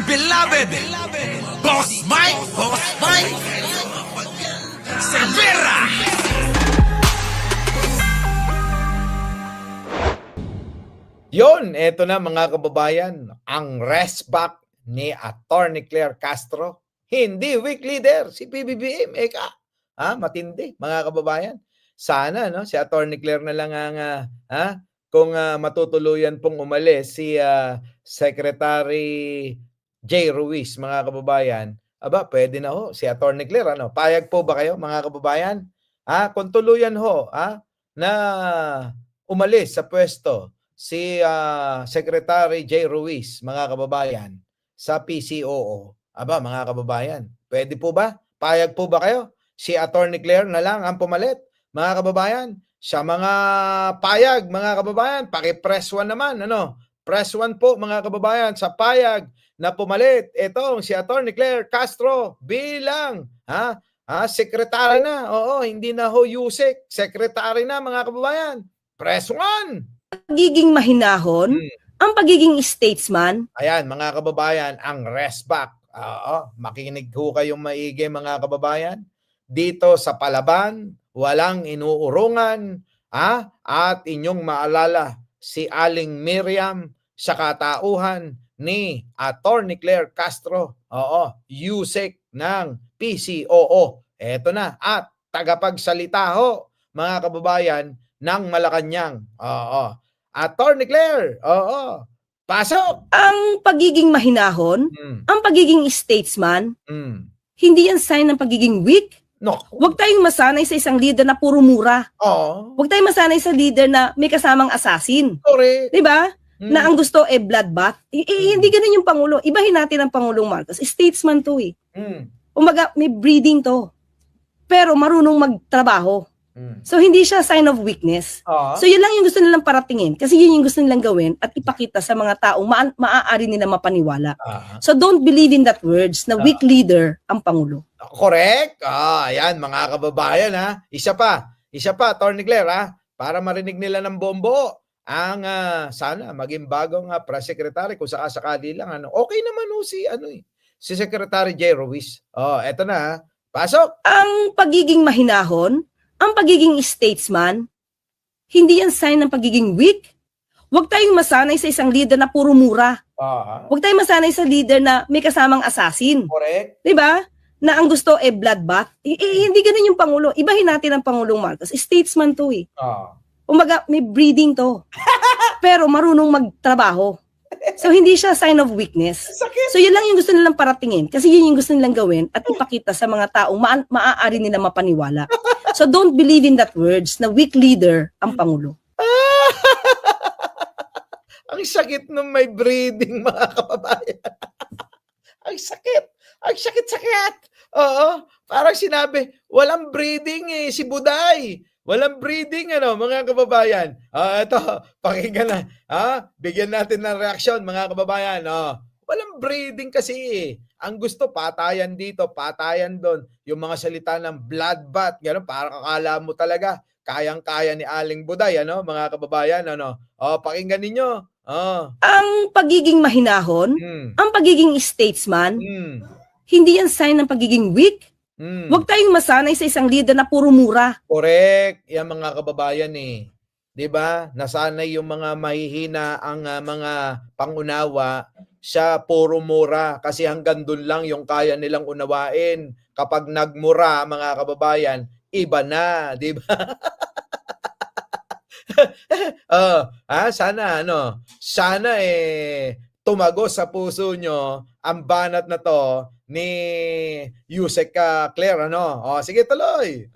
dear beloved, Boss Mike, Cervera! Yon, eto na mga kababayan, ang rest back ni Attorney Claire Castro. Hindi weak leader, si PBBM, eka. Matindi, mga kababayan. Sana, no, si Attorney Claire na lang ang, kung matutuluyan pong umalis si Secretary J. Ruiz, mga kababayan, aba, pwede na ho, si Attorney Claire, ano, payag po ba kayo, mga kababayan? Kung tuluyan ho, na umalis sa pwesto si Secretary J. Ruiz, mga kababayan, sa PCOO. Aba, mga kababayan, pwede po ba? Payag po ba kayo? Si Attorney Claire na lang ang pumalit, mga kababayan. Sa mga payag, mga kababayan, paki-press 1 naman, ano? Press 1 po, mga kababayan, sa payag na pumalit itong si Attorney Claire Castro bilang secretary na. Oo, hindi na ho Yusek, secretary na, mga kababayan. Press 1. Pagiging mahinahon, ang pagiging statesman. Ayan, mga kababayan, ang rest back. Oo, makinig ho kayong maigi, mga kababayan. Dito sa Palaban, walang inuurungan, at inyong maalala si Aling Miriam sa katauhan ni Attorney Claire Castro. Oo, Yusek ng PCOO. Eto na, at tagapagsalita ho, mga kababayan, ng Malacanang. Oo. Attorney Claire, oo. Pasok! Ang pagiging mahinahon, ang pagiging statesman, hindi yan sign ng pagiging weak. No. Huwag tayong masanay sa isang leader na puro mura. Oo. Huwag tayong masanay sa leader na may kasamang assassin. Correct. Diba? Na ang gusto bloodbath. Hindi ganun yung Pangulo. Ibahin natin ang Pangulong Marcos. Statesman to eh. Umaga, may breeding to. Pero marunong magtrabaho. So hindi siya sign of weakness. So yun lang yung gusto nilang paratingin kasi yun yung gusto nilang gawin at ipakita sa mga taong maaari nila mapaniwala. So don't believe in that words na weak leader ang Pangulo. Correct. Ayan, mga kababayan, Isa pa, Attorney Claire, para marinig nila ng bombo ang sana maging bagong press secretary kung sakali lang, okay naman si Secretary J. Ruiz. Eto na, pasok. Ang pagiging mahinahon, ang pagiging statesman, hindi yan sign ng pagiging weak. Huwag tayong masanay sa isang leader na puro mura. Huwag tayong masanay sa leader na may kasamang assassin. Correct. Diba? Na ang gusto bloodbath. Hindi ganun yung Pangulo. Ibahin natin ang Pangulong Marcos. Statesman to eh. Umaga, may breeding to. Pero marunong magtrabaho. So hindi siya sign of weakness. So yun lang yung gusto nilang paratingin kasi yun yung gusto nilang gawin at ipakita sa mga taong maaari nila mapaniwala. So don't believe in that words na weak leader ang Pangulo. Ang sakit nung may breeding, mga kababayan. Ang sakit. Ang sakit-sakit. Oo. Parang sinabi, walang breeding si Buday. Walang breeding, mga kababayan. Ito, pakinggan na. Bigyan natin ng reaksyon, mga kababayan. Walang breeding kasi. Ang gusto, patayan dito, patayan doon. Yung mga salita ng bloodbath, gano'n, parang akala mo talaga, kayang-kaya ni Aling Buday, mga kababayan. Pakinggan ninyo. Ang pagiging mahinahon, ang pagiging statesman, hindi yan sign ng pagiging weak. Huwag tayong masanay sa isang leader na puro mura. Correct. Yan, mga kababayan eh. 'Di ba? Nasanay yung mga mahihina ang mga pangunawa sa puro mura kasi hanggang doon lang yung kaya nilang unawain. Kapag nagmura, mga kababayan, iba na, 'di ba? Sana tumago sa puso nyo ang banat na to ni Yusek Claire, sige, tuloy.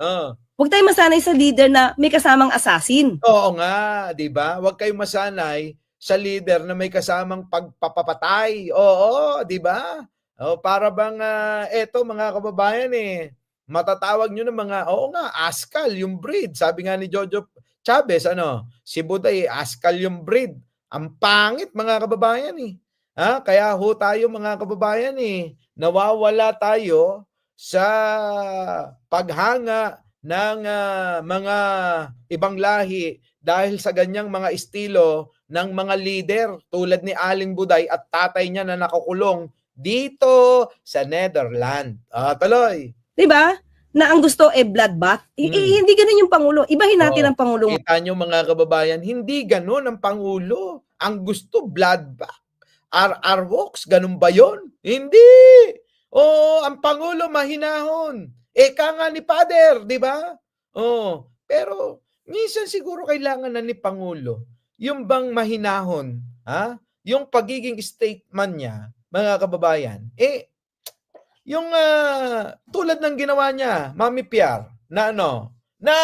Huwag tayong masanay sa leader na may kasamang assassin. Oo nga, 'di ba? Huwag kayong masanay sa leader na may kasamang pagpapatay. Oo, 'di ba? Para bang eto, mga kababayan matatawag nyo ng mga, askal yung breed. Sabi nga ni Jojo Chavez, si Buday, askal yung breed. Ang pangit, mga kababayan Kaya ho tayo, mga kababayan nawawala tayo sa paghanga ng mga ibang lahi dahil sa ganyang mga estilo ng mga leader tulad ni Aling Buday at tatay niya na nakakulong dito sa Netherlands. Tuloy. 'Di ba? Na ang gusto bloodbath. Hindi ganoon yung pangulo. Ibahin natin ang pangulong Kita nyo mga kababayan, hindi ganun ang Pangulo. Ang gusto, bloodbath. RR Walks, ganun ba yun? Hindi! Ang Pangulo mahinahon. Eka nga ni Father, di ba? Pero minsan siguro kailangan na ni Pangulo yung bang mahinahon, yung pagiging statement niya, mga kababayan, yung tulad ng ginawa niya, Mami Piar, na na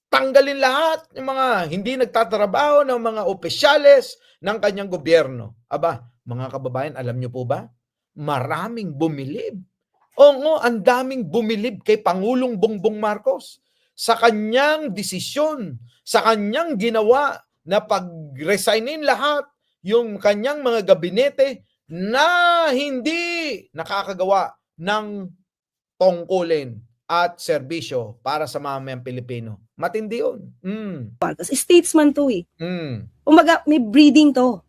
tanggalin lahat ng mga hindi nagtatrabaho ng mga opisyales ng kanyang gobyerno. Aba, mga kababayan, alam niyo po ba? Maraming bumilib. Oo, ang daming bumilib kay Pangulong Bongbong Marcos sa kanyang desisyon, sa kanyang ginawa na pag-resignin lahat yung kanyang mga gabinete na hindi nakakagawa ng tungkulin at serbisyo para sa mamayang Pilipino. Matindi yun. Marcos. Statesman to eh. Mm. Umaga, may breeding to.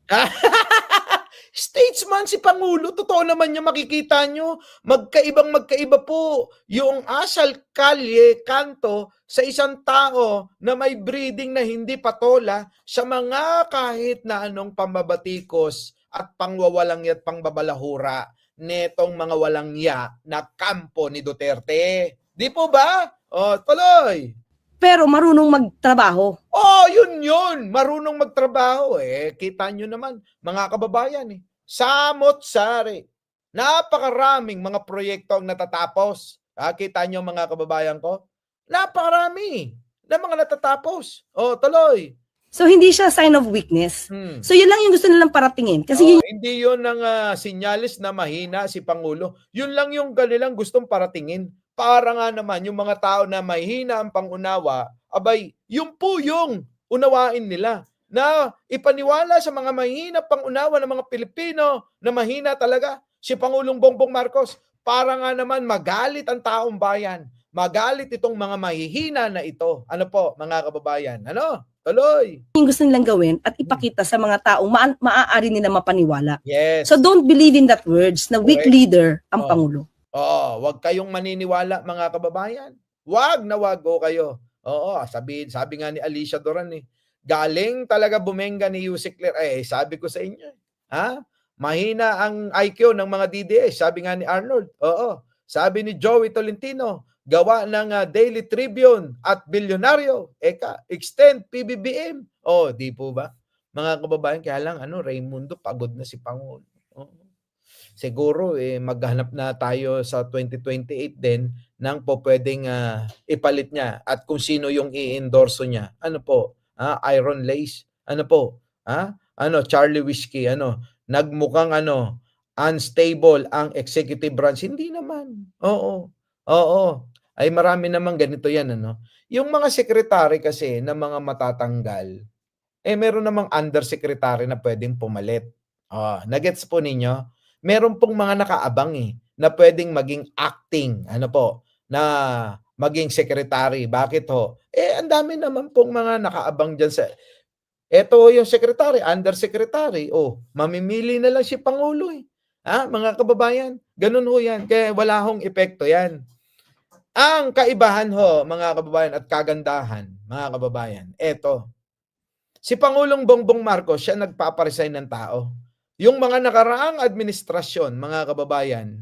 Statesman si Pangulo, totoo naman niya, makikita nyo, magkaiba po yung asal kalye, kanto sa isang tao na may breeding na hindi patola sa mga kahit na anong pambabatikos at pangwawalang at pangbabalahura netong mga walang ya na kampo ni Duterte. Di po ba? Tuloy. Pero marunong magtrabaho. Yun. Marunong magtrabaho. Kita nyo naman, mga kababayan. Samot-sari. Napakaraming mga proyekto ang natatapos. Kita nyo mga kababayan ko? Napakarami na mga natatapos. Tuloy. So, hindi siya sign of weakness. So, yun lang yung gusto nilang paratingin. Kasi hindi yun ang sinyalis na mahina si Pangulo. Yun lang yung kanilang gustong paratingin. Para nga naman yung mga tao na mahina ang pangunawa, abay, yun po yung unawain nila. Na ipaniwala sa mga mahina pangunawa ng mga Pilipino na mahina talaga si Pangulong Bongbong Marcos. Para nga naman magalit ang taong bayan. Magalit itong mga mahihina na ito. Ano po, mga kababayan? Tuloy. Yung gusto nilang gawin at ipakita sa mga taong maaari nila mapaniwala. Yes. So don't believe in that words na weak leader ang Pangulo. Wag kayong maniniwala mga kababayan. Wag na wag kayo. Sabi nga ni Alicia Duran galing talaga bumenga ni Yusek Ler. Sabi ko sa inyo. Mahina ang IQ ng mga DDS. Sabi nga ni Arnold. Sabi ni Joey Tolentino, gawa ng Daily Tribune at Bilyonaryo. Extend PBBM. Di po ba? Mga kababayan, kaya lang Raimundo, pagod na si Pangulo. Siguro maghanap na tayo sa 2028 din ng pwedeng ipalit niya at kung sino yung i-endorso niya. Iron Lace. Charlie Whiskey. Nagmukhang unstable ang executive branch. Hindi naman. Ay marami naman ganito yan. Yung mga sekretary kasi na mga matatanggal, meron namang undersecretary na pwedeng pumalit. Nagets po ninyo? Meron pong mga nakaabang na pwedeng maging acting, na maging secretary. Bakit ho? Ang dami naman pong mga nakaabang dyan sa... Ito yung secretary, undersecretary. Mamimili na lang si Pangulo mga kababayan. Ganun ho yan. Kaya wala hong epekto yan. Ang kaibahan ho, mga kababayan, at kagandahan, mga kababayan, eto. Si Pangulong Bongbong Marcos, siya nagpaparesign ng tao. Yung mga nakaraang administrasyon, mga kababayan,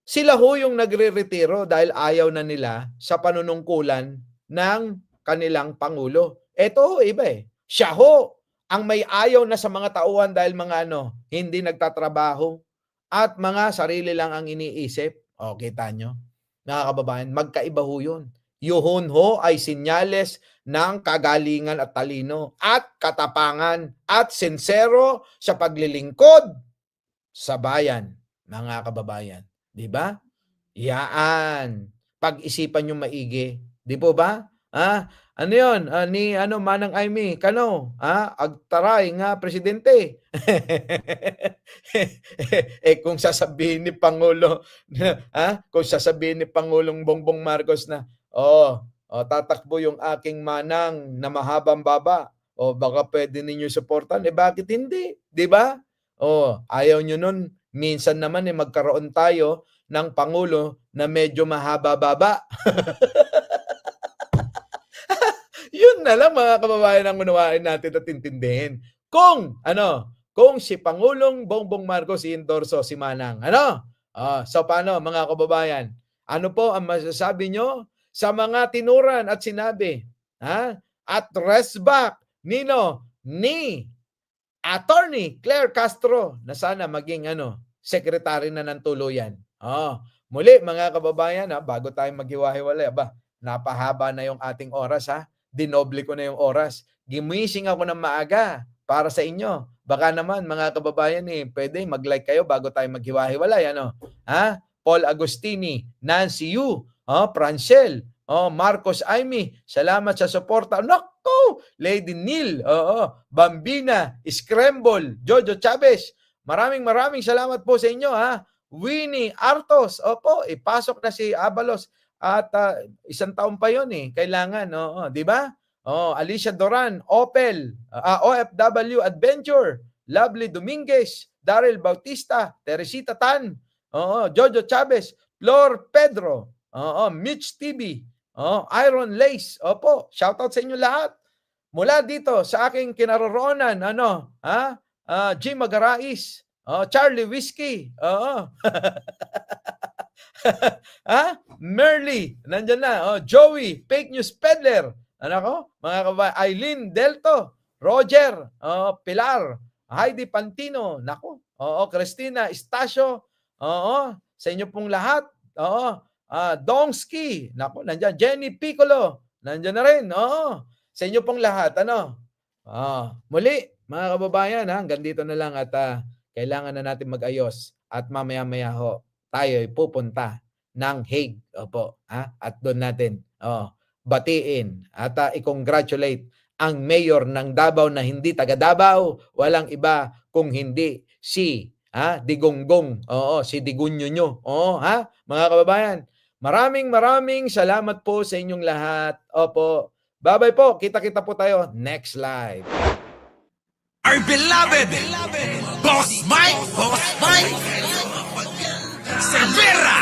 sila ho yung nagre-retiro dahil ayaw na nila sa panunungkulan ng kanilang Pangulo. Eto ho, iba Siya ho ang may ayaw na sa mga tauhan dahil mga hindi nagtatrabaho at mga sarili lang ang iniisip. Kita nyo? Mga kababayan, magkaiba ho yun. Yun ho ay sinyales ng kagalingan at talino at katapangan at sincero sa paglilingkod sa bayan, mga kababayan. Di ba? Yaan. Pag-isipan nyo maigi. Di po ba? Ano yun? Ni Manang Aimee, agtaray nga presidente. Kung sasabihin ni Pangulo, kung sasabihin ni Pangulong Bongbong Marcos na, tatakbo yung aking manang na mahabang baba, baka pwede ninyo supportan, bakit hindi? Di ba? Ayaw nyo nun. Minsan naman magkaroon tayo ng Pangulo na medyo mahaba-baba. Yun na lang mga kababayan ang unawain natin at intindihin. Kung si Pangulong Bongbong Marcos i-endorso si Manang. So paano mga kababayan? Ano po ang masasabi nyo sa mga tinuran at sinabi? At rest back ni Attorney Claire Castro na sana maging secretary na ng tuluyan. Muli mga kababayan, bago tayo maghiwa-hiwalay, napahaba na yung ating oras Dinoble ko na yung oras. Gimising ako ng maaga para sa inyo. Baka naman mga kababayan pwede mag-like kayo bago tayo maghiwa-hiwalay. Paul Agustini, Nancy Yu, Prancel, Marcos Aimee, salamat sa suporta. Naku! Lady Neil, Bambina, Scramble, Jojo Chavez, maraming salamat po sa inyo. Winnie Artos, ipasok na si Abalos. At 1 taon pa yun kailangan, di ba? Alicia Doran, Opel, OFW Adventure, Lovely Dominguez, Daryl Bautista, Teresita Tan, Jojo Chavez, Flor Pedro, Mitch TV, Iron Lace, shoutout sa inyo lahat. Mula dito sa aking kinaroroonan, Jim Magarais, Charlie Whiskey, Merly, nandyan na. Joey, Fake News Peddler. Mga kababayan, Eileen Delto, Roger, Pilar, Heidi Pantino, Christina Estacio, sa inyo pong lahat. Dongski, nandyan. Jenny Piccolo, nandyan na rin. Sa inyo pong lahat. Muli, mga kababayan, hanggang dito na lang at kailangan na natin mag-ayos at mamaya-maya tayo pupunta ng Hague. At doon natin batiin at i-congratulate ang mayor ng Davao na hindi taga Davao, walang iba kung hindi si Digonggong, si Digunyunyo. Mga kababayan, maraming salamat po sa inyong lahat. Bye-bye po. Kita-kita po tayo next live. Our beloved Boss Mike Severa.